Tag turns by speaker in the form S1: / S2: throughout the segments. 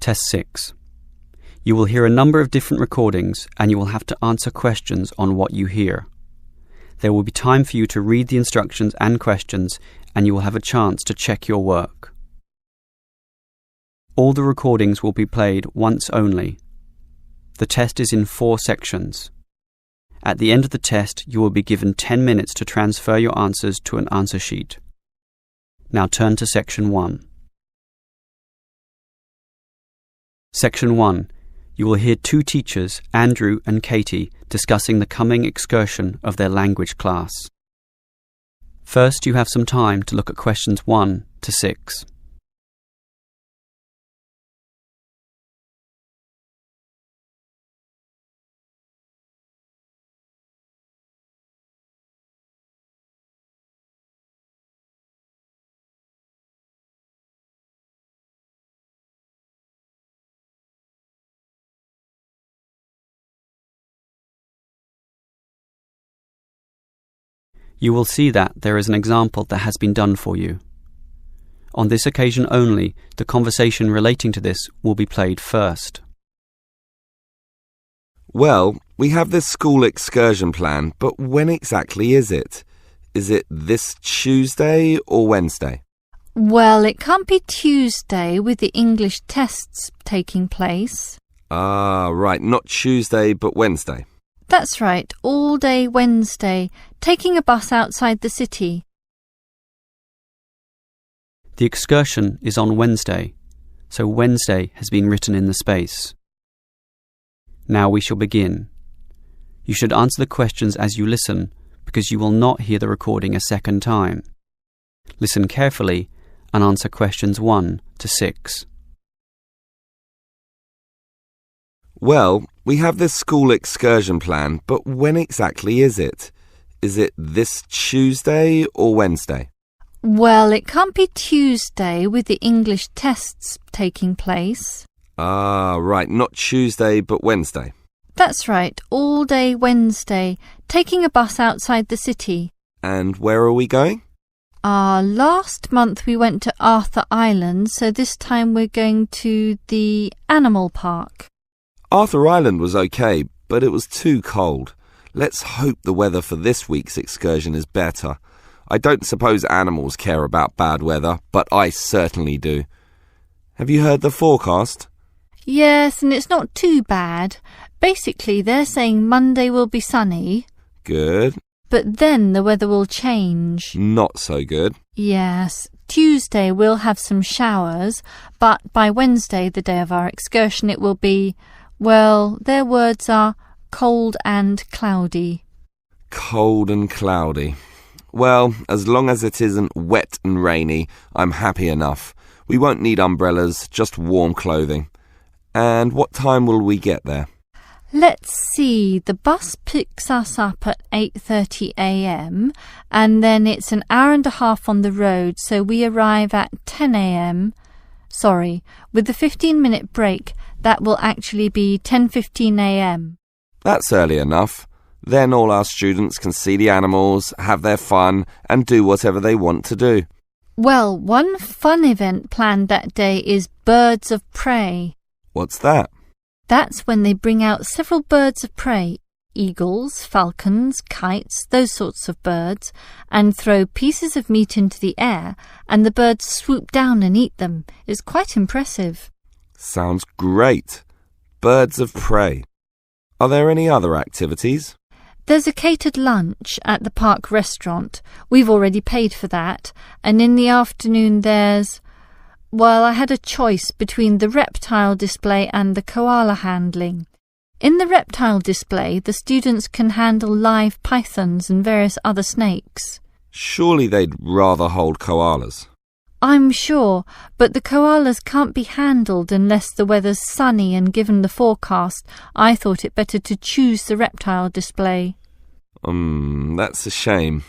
S1: Test 6. You will hear a number of different recordings and you will have to answer questions on what you hear. There will be time for you to read the instructions and questions and you will have a chance to check your work. All the recordings will be played once only. The test is in 4 sections. At the end of the test, you will be given 10 minutes to transfer your answers to an answer sheet. Now turn to Section 1. Section 1. You will hear 2 teachers, Andrew and Katie, discussing the coming excursion of their language class. First, you have some time to look at questions 1 to 6. You will see that there is an example that has been done for you. On this occasion only, the conversation relating to this will be played first.
S2: Well, we have this school excursion plan, but when exactly is it? Is it this Tuesday or Wednesday?
S3: Well, it can't be Tuesday with the English tests taking place.
S2: Ah, right, not Tuesday but Wednesday.
S3: That's right, all day Wednesday, taking a bus outside the city.
S1: The excursion is on Wednesday, so Wednesday has been written in the space. Now we shall begin. You should answer the questions as you listen, because you will not hear the recording a second time. Listen carefully and answer questions 1 to 6.
S2: Well, we have this school excursion plan, but when exactly is it? Is it this Tuesday or Wednesday?
S3: Well, it can't be Tuesday with the English tests taking place.
S2: Ah, right, not Tuesday but Wednesday.
S3: That's right, all day Wednesday, taking a bus outside the city.
S2: And where are we going?
S3: Last month we went to Arthur Island, so this time we're going to the animal park.
S2: Arthur Island was okay, but it was too cold. Let's hope the weather for this week's excursion is better. I don't suppose animals care about bad weather, but I certainly do. Have you heard the forecast?
S3: Yes, and it's not too bad. Basically, they're saying Monday will be sunny.
S2: Good.
S3: But then the weather will change.
S2: Not so good.
S3: Yes. Tuesday we'll have some showers, but by Wednesday, the day of our excursion, it will be, well, their words are cold and cloudy.
S2: Cold and cloudy. Well, as long as it isn't wet and rainy, I'm happy enough. We won't need umbrellas, just warm clothing. And what time will we get there?
S3: Let's see, the bus picks us up at 8:30 a.m. and then it's an hour and a half on the road, so we arrive at 10 a.m. Sorry, with the 15-minute break, that will actually be 10:15 a.m.
S2: That's early enough. Then all our students can see the animals, have their fun, and do whatever they want to do.
S3: Well, one fun event planned that day is Birds of Prey.
S2: What's that?
S3: That's when they bring out several birds of prey, eagles, falcons, kites, those sorts of birds, and throw pieces of meat into the air, and the birds swoop down and eat them. It's quite impressive.
S2: Sounds great. Birds of prey. Are there any other activities?
S3: There's a catered lunch at the park restaurant. We've already paid for that. And in the afternoon there's... Well, I had a choice between the reptile display and the koala handling. In the reptile display, the students can handle live pythons and various other snakes.
S2: Surely they'd rather hold koalas.
S3: I'm sure, but the koalas can't be handled unless the weather's sunny, and given the forecast, I thought it better to choose the reptile display.
S2: That's a shame.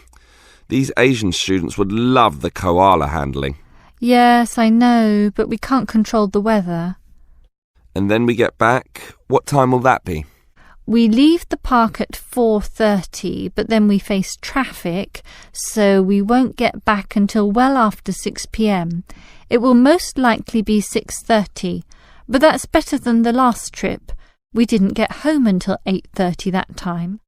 S2: These Asian students would love the koala handling.
S3: Yes, I know, but we can't control the weather.
S2: And then we get back. What time will that be?
S3: We leave the park at 4:30, but then we face traffic, so we won't get back until well after 6 p.m. It will most likely be 6:30, but that's better than the last trip. We didn't get home until 8:30 that time.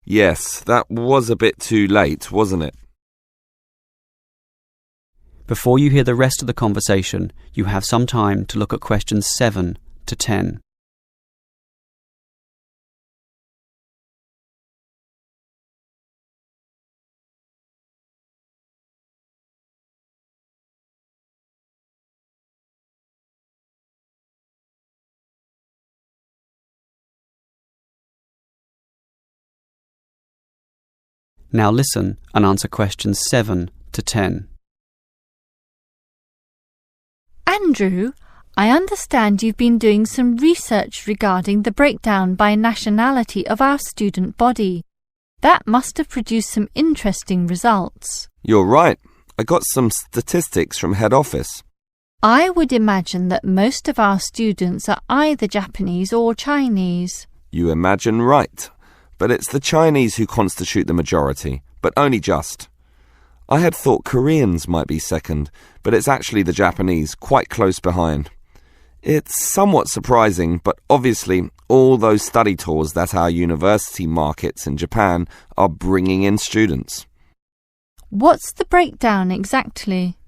S2: Yes, that was a bit too late, wasn't it?
S1: Before you hear the rest of the conversation, you have some time to look at questions 7 to 10. Now listen and answer questions 7 to 10.
S3: Andrew, I understand you've been doing some research regarding the breakdown by nationality of our student body. That must have produced some interesting results.
S2: You're right. I got some statistics from head office.
S3: I would imagine that most of our students are either Japanese or Chinese.
S2: You imagine right. But it's the Chinese who constitute the majority, but only just. I had thought Koreans might be second, but it's actually the Japanese, quite close behind. It's somewhat surprising, but obviously all those study tours that our university markets in Japan are bringing in students.
S3: What's the breakdown exactly?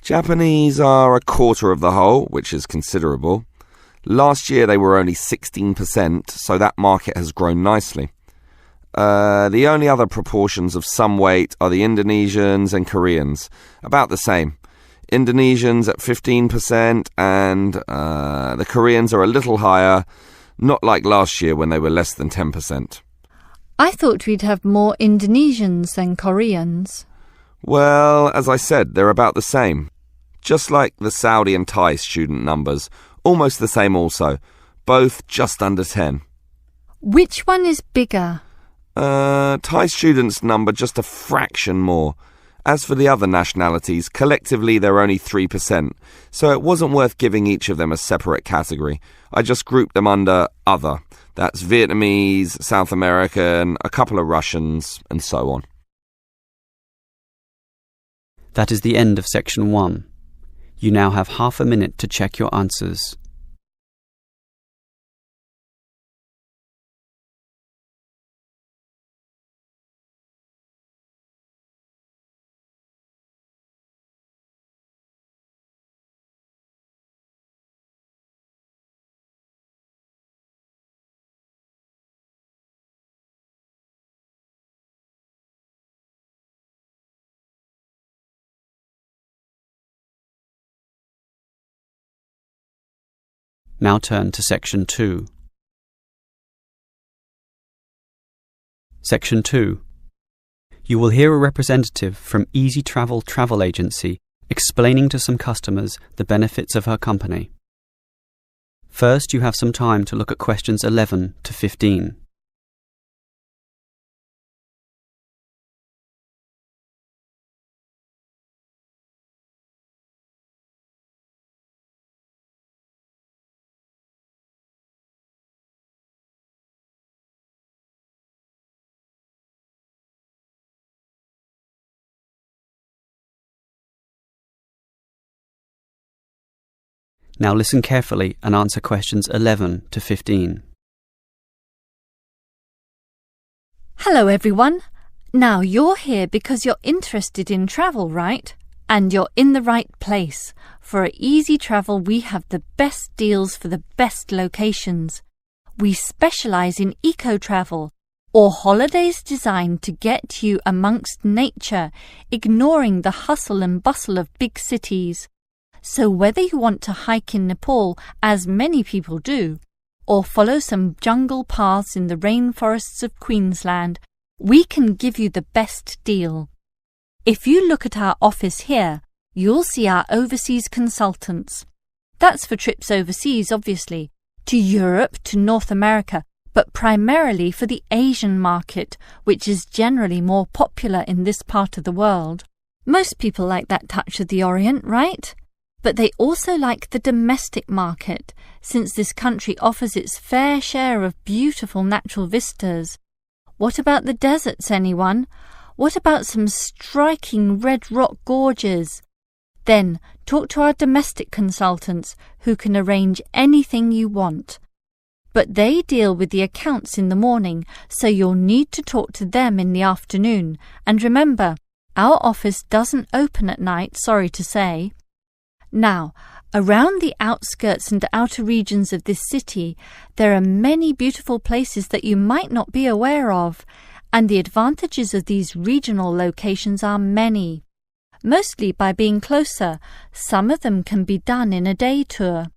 S2: Japanese are a quarter of the whole, which is considerable. Last year they were only 16%, so that market has grown nicely. The only other proportions of some weight are the Indonesians and Koreans, about the same. Indonesians at 15% and the Koreans are a little higher, not like last year when they were less than 10%.
S3: I thought we'd have more Indonesians than Koreans.
S2: Well, as I said, they're about the same. Just like the Saudi and Thai student numbers, almost the same also, both just under 10.
S3: Which one is bigger?
S2: Thai students number just a fraction more. As for the other nationalities, collectively they're only 3%, so it wasn't worth giving each of them a separate category. I just grouped them under other. That's Vietnamese, South American, a couple of Russians, and so on.
S1: That is the end of section 1. You now have half a minute to check your answers. Now turn to section 2. Section 2. You will hear a representative from Easy Travel Travel Agency explaining to some customers the benefits of her company. First, you have some time to look at questions 11 to 15. Now listen carefully and answer questions 11 to 15.
S3: Hello everyone. Now you're here because you're interested in travel, right? And you're in the right place. For Easy Travel we have the best deals for the best locations. We specialise in eco-travel, or holidays designed to get you amongst nature, ignoring the hustle and bustle of big cities. So whether you want to hike in Nepal, as many people do, or follow some jungle paths in the rainforests of Queensland, we can give you the best deal. If you look at our office here, you'll see our overseas consultants. That's for trips overseas, obviously, to Europe, to North America, but primarily for the Asian market, which is generally more popular in this part of the world. Most people like that touch of the Orient, right? But they also like the domestic market, since this country offers its fair share of beautiful natural vistas. What about the deserts, anyone? What about some striking red rock gorges? Then talk to our domestic consultants who can arrange anything you want. But they deal with the accounts in the morning, so you'll need to talk to them in the afternoon. And remember, our office doesn't open at night, sorry to say. Now, around the outskirts and outer regions of this city, there are many beautiful places that you might not be aware of, and the advantages of these regional locations are many. Mostly by being closer, some of them can be done in a day tour.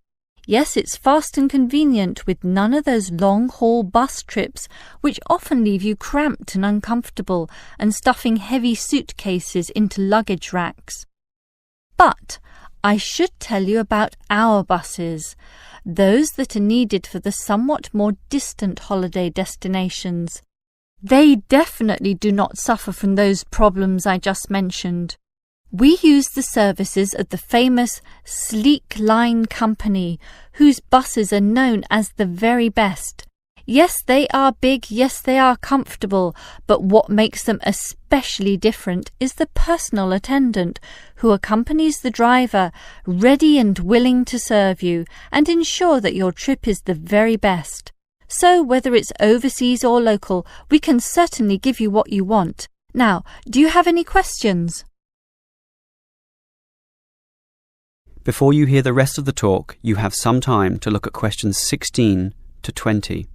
S3: Yes, it's fast and convenient with none of those long-haul bus trips which often leave you cramped and uncomfortable and stuffing heavy suitcases into luggage racks. But I should tell you about our buses, those that are needed for the somewhat more distant holiday destinations. They definitely do not suffer from those problems I just mentioned. We use the services of the famous Sleek Line Company, whose buses are known as the very best. Yes, they are big, yes, they are comfortable, but what makes them especially different is the personal attendant who accompanies the driver, ready and willing to serve you and ensure that your trip is the very best. So whether it's overseas or local, we can certainly give you what you want. Now, do you have any questions?
S1: Before you hear the rest of the talk, you have some time to look at questions 16 to 20.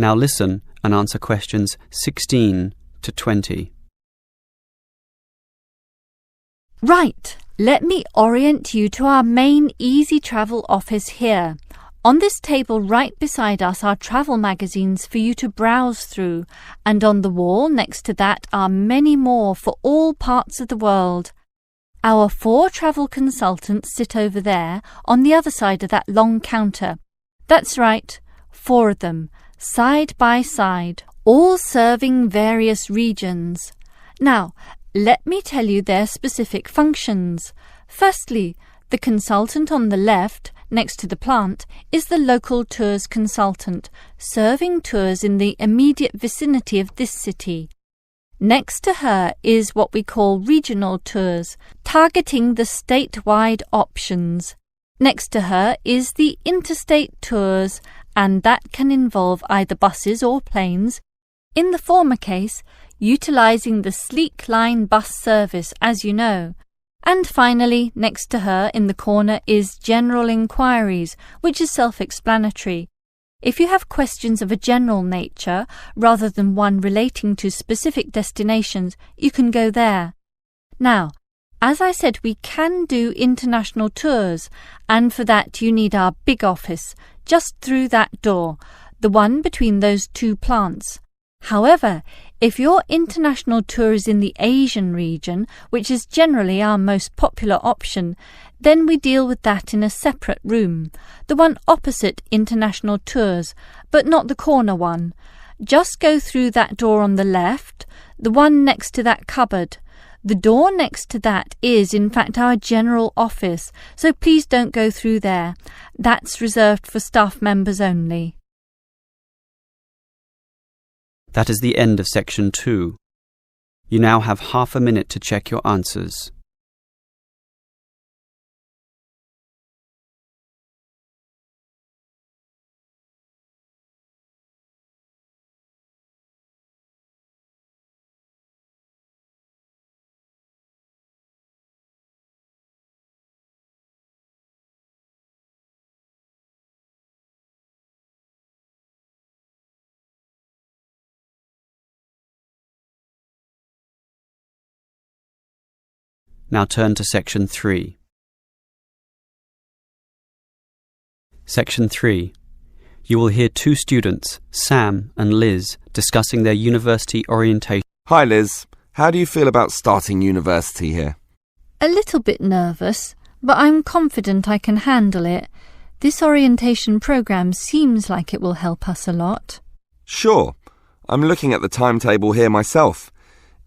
S1: Now listen and answer questions 16 to 20.
S3: Right, let me orient you to our main Easy Travel office here. On this table right beside us are travel magazines for you to browse through, and on the wall next to that are many more for all parts of the world. Our 4 travel consultants sit over there on the other side of that long counter. That's right, 4 of them, side by side, all serving various regions. Now, let me tell you their specific functions. Firstly, the consultant on the left, next to the plant, is the local tours consultant, serving tours in the immediate vicinity of this city. Next to her is what we call regional tours, targeting the statewide options. Next to her is the interstate tours, and that can involve either buses or planes. In the former case, utilising the Sleek Line bus service, as you know. And finally, next to her in the corner is general inquiries, which is self-explanatory. If you have questions of a general nature, rather than one relating to specific destinations, you can go there. Now, as I said, we can do international tours, and for that you need our big office, just through that door, the one between those 2 plants. However, if your international tour is in the Asian region, which is generally our most popular option, then we deal with that in a separate room, the one opposite international tours, but not the corner one. Just go through that door on the left, the one next to that cupboard. The door next to that is, in fact, our general office, so please don't go through there. That's reserved for staff members only.
S1: That is the end of section 2. You now have half a minute to check your answers. Now turn to section 3. Section 3. You will hear 2 students, Sam and Liz, discussing their university orientation.
S2: Hi Liz, how do you feel about starting university here?
S3: A little bit nervous, but I'm confident I can handle it. This orientation programme seems like it will help us a lot.
S2: Sure. I'm looking at the timetable here myself.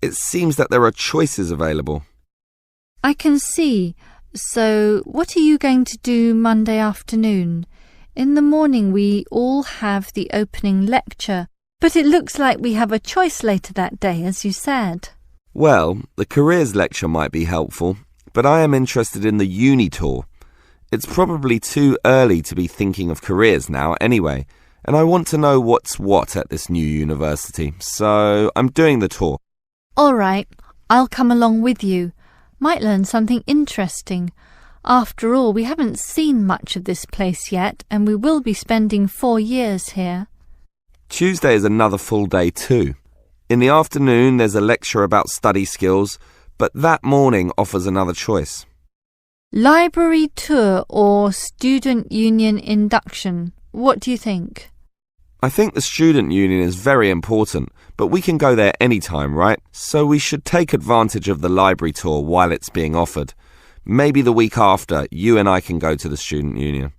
S2: It seems that there are choices available.
S3: I can see. So, what are you going to do Monday afternoon? In the morning we all have the opening lecture, but it looks like we have a choice later that day, as you said.
S2: Well, the careers lecture might be helpful, but I am interested in the uni tour. It's probably too early to be thinking of careers now anyway, and I want to know what's what at this new university, so I'm doing the tour.
S3: All right, I'll come along with you. Might learn something interesting. After all, we haven't seen much of this place yet, and we will be spending 4 years here.
S2: Tuesday is another full day too. In the afternoon there's a lecture about study skills, but that morning offers another choice.
S3: Library tour or student union induction? What do you think?
S2: I think the student union is very important, but we can go there anytime, right? So we should take advantage of the library tour while it's being offered. Maybe the week after, you and I can go to the student union.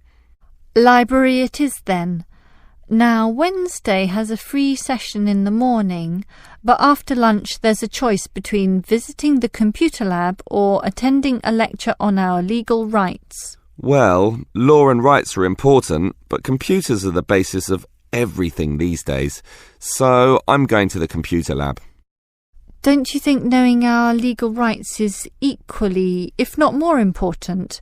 S3: Library it is then. Now, Wednesday has a free session in the morning, but after lunch there's a choice between visiting the computer lab or attending a lecture on our legal rights.
S2: Well, law and rights are important, but computers are the basis of everything these days, so I'm going to the computer lab.
S3: Don't you think knowing our legal rights is equally, if not more important?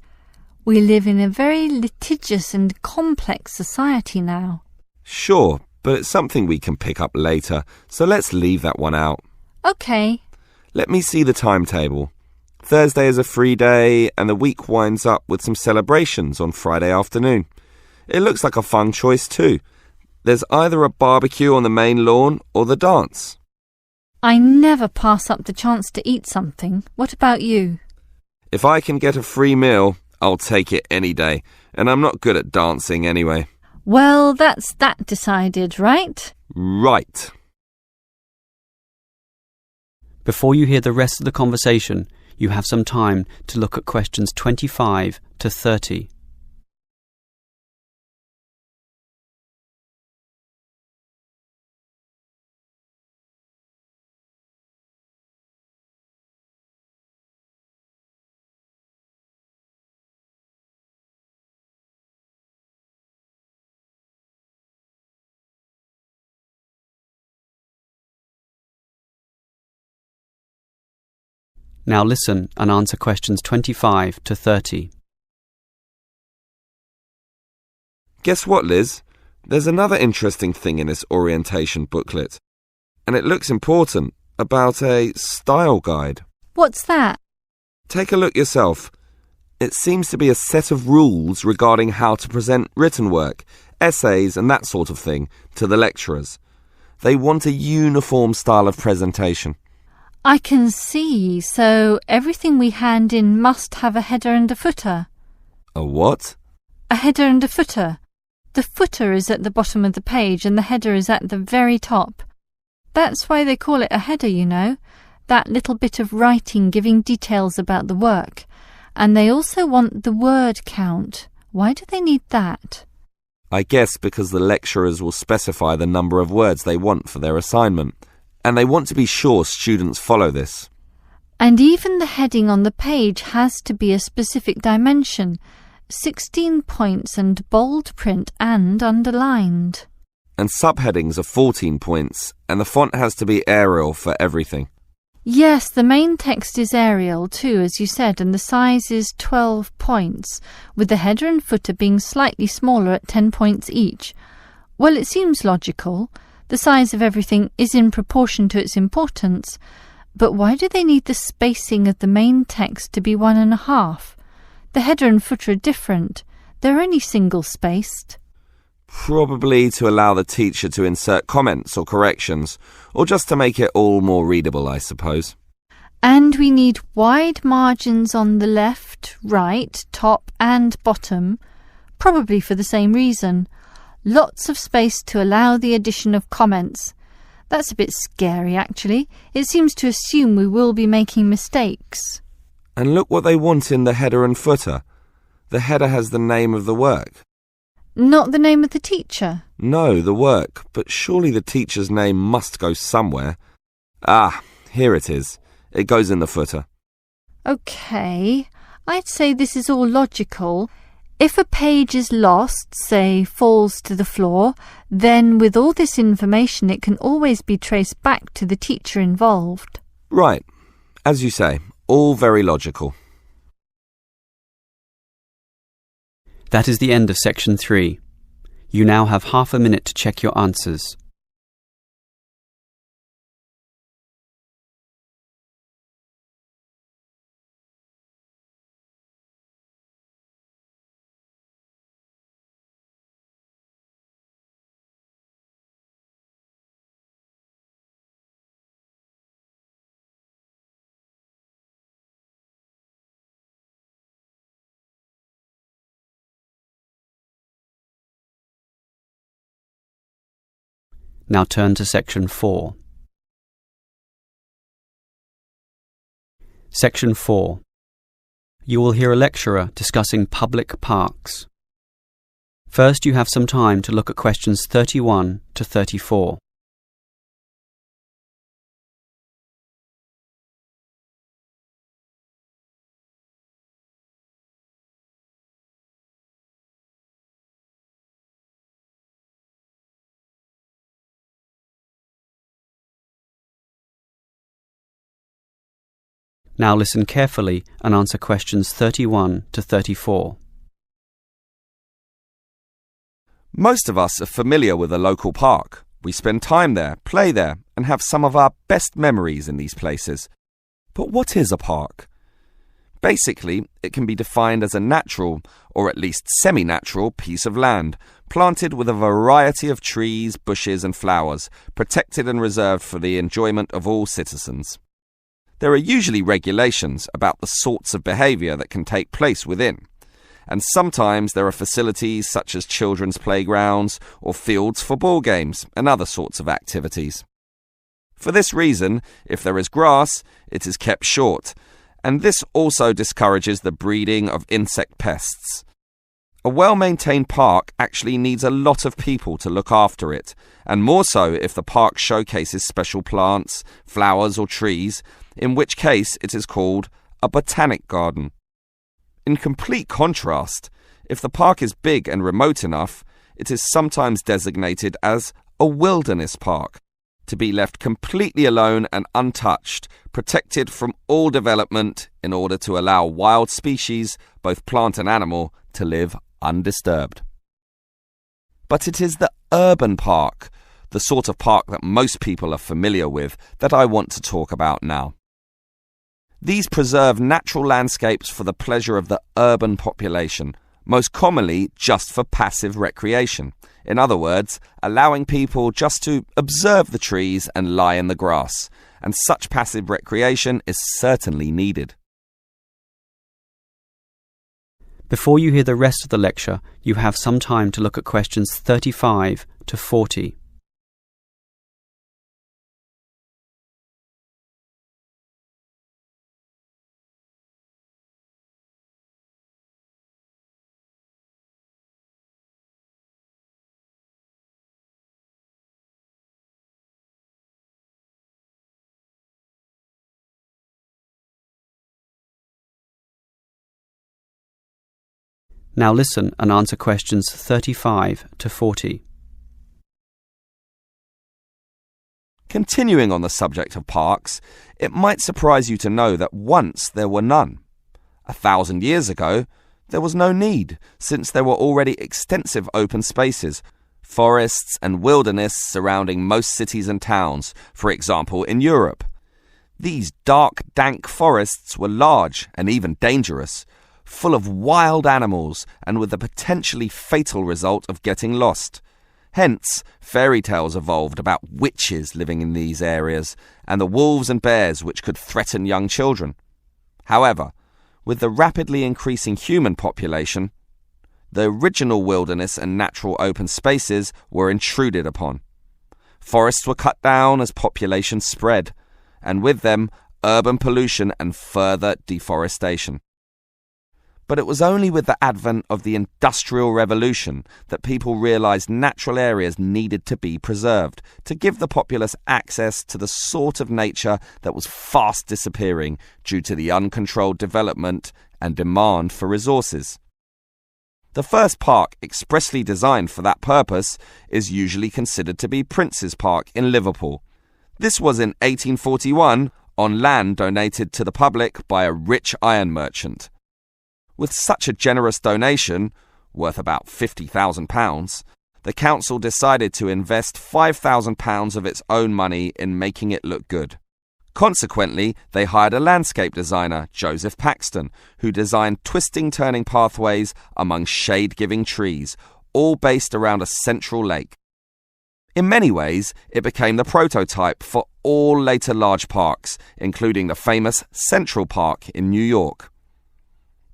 S3: We live in a very litigious and complex society now.
S2: Sure, but it's something we can pick up later, so let's leave that one out.
S3: OK.
S2: Let me see the timetable. Thursday is a free day, and the week winds up with some celebrations on Friday afternoon. It looks like a fun choice too. There's either a barbecue on the main lawn or the dance.
S3: I never pass up the chance to eat something. What about you?
S2: If I can get a free meal, I'll take it any day, and I'm not good at dancing anyway.
S3: Well, that's that decided, right?
S2: Right.
S1: Before you hear the rest of the conversation, you have some time to look at questions 25 to 30. Now listen and answer questions 25 to 30.
S2: Guess what, Liz? There's another interesting thing in this orientation booklet, and it looks important, about a style guide.
S3: What's that?
S2: Take a look yourself. It seems to be a set of rules regarding how to present written work, essays and that sort of thing to the lecturers. They want a uniform style of presentation.
S3: I can see, so everything we hand in must have a header and a footer.
S2: A what?
S3: A header and a footer. The footer is at the bottom of the page and the header is at the very top. That's why they call it a header, you know, that little bit of writing giving details about the work. And they also want the word count. Why do they need that?
S2: I guess because the lecturers will specify the number of words they want for their assignment. And they want to be sure students follow this.
S3: And even the heading on the page has to be a specific dimension, 16 points and bold print and underlined.
S2: And subheadings are 14 points, and the font has to be Arial for everything.
S3: Yes, the main text is Arial too, as you said, and the size is 12 points, with the header and footer being slightly smaller at 10 points each. Well, it seems logical. The size of everything is in proportion to its importance, but why do they need the spacing of the main text to be 1.5? The header and footer are different. They're only single-spaced.
S2: Probably to allow the teacher to insert comments or corrections, or just to make it all more readable, I suppose.
S3: And we need wide margins on the left, right, top and bottom, probably for the same reason. Lots of space to allow the addition of comments. That's a bit scary, actually. It seems to assume we will be making mistakes.
S2: And look what they want in the header and footer. The header has the name of the work.
S3: Not the name of the teacher?
S2: No, the work, but surely the teacher's name must go somewhere. Ah, here it is. It goes in the footer.
S3: OK, I'd say this is all logical. If a page is lost, say falls to the floor, then with all this information it can always be traced back to the teacher involved.
S2: Right. As you say, all very logical.
S1: That is the end of section 3. You now have half a minute to check your answers. Now turn to section 4. Section 4. You will hear a lecturer discussing public parks. First, you have some time to look at questions 31 to 34. Now listen carefully and answer questions 31 to 34.
S2: Most of us are familiar with a local park. We spend time there, play there, and have some of our best memories in these places. But what is a park? Basically, it can be defined as a natural, or at least semi-natural, piece of land, planted with a variety of trees, bushes and flowers, protected and reserved for the enjoyment of all citizens. There are usually regulations about the sorts of behaviour that can take place within, and sometimes there are facilities such as children's playgrounds or fields for ball games and other sorts of activities. For this reason, if there is grass, it is kept short, and this also discourages the breeding of insect pests. A well-maintained park actually needs a lot of people to look after it, and more so if the park showcases special plants, flowers or trees, in which case it is called a botanic garden. In complete contrast, if the park is big and remote enough, it is sometimes designated as a wilderness park, to be left completely alone and untouched, protected from all development in order to allow wild species, both plant and animal, to live undisturbed. But it is the urban park, the sort of park that most people are familiar with, that I want to talk about now. These preserve natural landscapes for the pleasure of the urban population, most commonly just for passive recreation. In other words, allowing people just to observe the trees and lie in the grass, and such passive recreation is certainly needed.
S1: Before you hear the rest of the lecture, you have some time to look at questions 35 to 40. Now listen and answer questions 35 to 40.
S2: Continuing on the subject of parks, it might surprise you to know that once there were none. 1,000 years ago, there was no need, since there were already extensive open spaces, forests and wilderness surrounding most cities and towns, for example in Europe. These dark, dank forests were large and even dangerous, full of wild animals and with the potentially fatal result of getting lost. Hence, fairy tales evolved about witches living in these areas and the wolves and bears which could threaten young children. However, with the rapidly increasing human population, the original wilderness and natural open spaces were intruded upon. Forests were cut down as population spread, and with them urban pollution and further deforestation. But it was only with the advent of the Industrial Revolution that people realised natural areas needed to be preserved to give the populace access to the sort of nature that was fast disappearing due to the uncontrolled development and demand for resources. The first park expressly designed for that purpose is usually considered to be Prince's Park in Liverpool. This was in 1841 on land donated to the public by a rich iron merchant. With such a generous donation, worth about £50,000, the council decided to invest £5,000 of its own money in making it look good. Consequently, they hired a landscape designer, Joseph Paxton, who designed twisting turning pathways among shade-giving trees, all based around a central lake. In many ways, it became the prototype for all later large parks, including the famous Central Park in New York.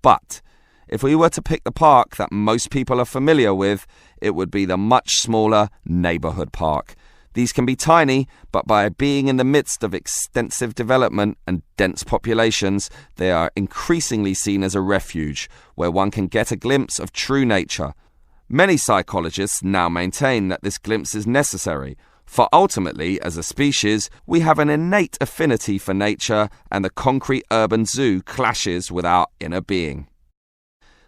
S2: But if we were to pick the park that most people are familiar with, it would be the much smaller neighbourhood park. These can be tiny, but by being in the midst of extensive development and dense populations, they are increasingly seen as a refuge, where one can get a glimpse of true nature. Many psychologists now maintain that this glimpse is necessary, for ultimately, as a species, we have an innate affinity for nature, and the concrete urban zoo clashes with our inner being.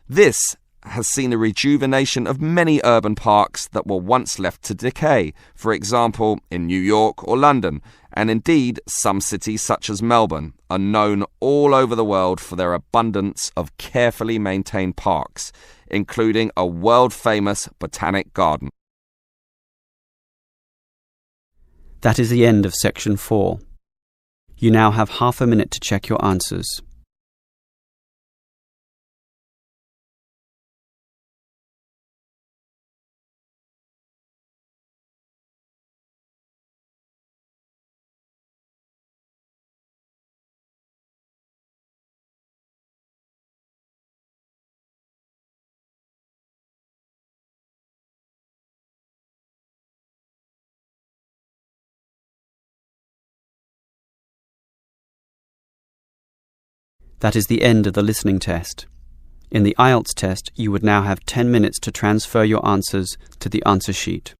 S2: This has seen the rejuvenation of many urban parks that were once left to decay, for example, in New York or London, and indeed some cities such as Melbourne are known all over the world for their abundance of carefully maintained parks, including a world-famous botanic garden.
S1: That is the end of section 4. You now have half a minute to check your answers. That is the end of the listening test. In the IELTS test, you would now have 10 minutes to transfer your answers to the answer sheet.